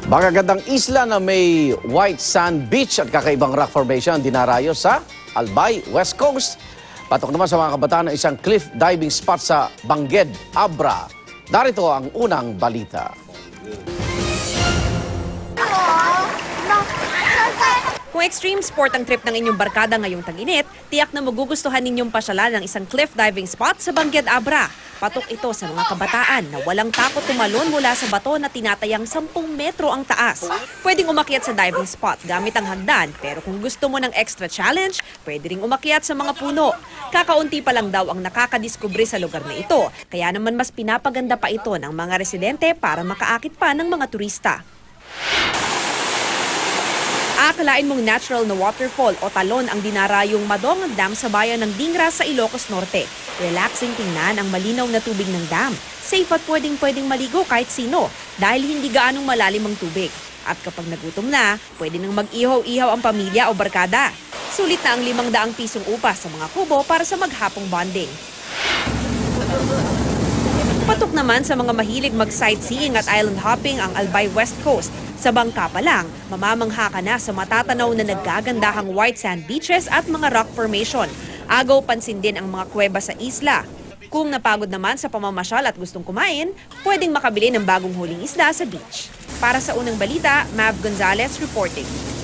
Magagandang isla na may white sand beach at kakaibang rock formation dinarayo sa Albay, West Coast. Patok naman sa mga kabataan ng isang cliff diving spot sa Bangged, Abra. Narito ang unang balita. Kung extreme sport ang trip ng inyong barkada ngayong tag-init, tiyak na magugustuhan ninyong pasyalan ng isang cliff diving spot sa Bangged, Abra. Patok ito sa mga kabataan na walang takot tumalon mula sa bato na tinatayang 10 metro ang taas. Pwedeng umakyat sa diving spot gamit ang hagdan, pero kung gusto mo ng extra challenge, pwede ring umakyat sa mga puno. Kakaunti pa lang daw ang nakakadiskubre sa lugar na ito, kaya naman mas pinapaganda pa ito ng mga residente para makaakit pa ng mga turista. Akalain mong natural na waterfall o talon ang dinarayong Madong Dam sa bayan ng Dingra sa Ilocos Norte. Relaxing tingnan ang malinaw na tubig ng dam. Safe at pwedeng maligo kahit sino dahil hindi gaanong malalim ang tubig. At kapag nagutom na, pwede nang mag-ihaw-ihaw ang pamilya o barkada. Sulit na ang 500 pisong upa sa mga kubo para sa maghapong bonding. Patok naman sa mga mahilig mag-sightseeing at island hopping ang Albay West Coast. Sa bangka pa lang, mamamangha ka na sa matatanaw na naggagandahang white sand beaches at mga rock formation. Agaw pansin din ang mga kuweba sa isla. Kung napagod naman sa pamamasyal at gustong kumain, pwedeng makabili ng bagong huling isda sa beach. Para sa unang balita, Mav Gonzalez reporting.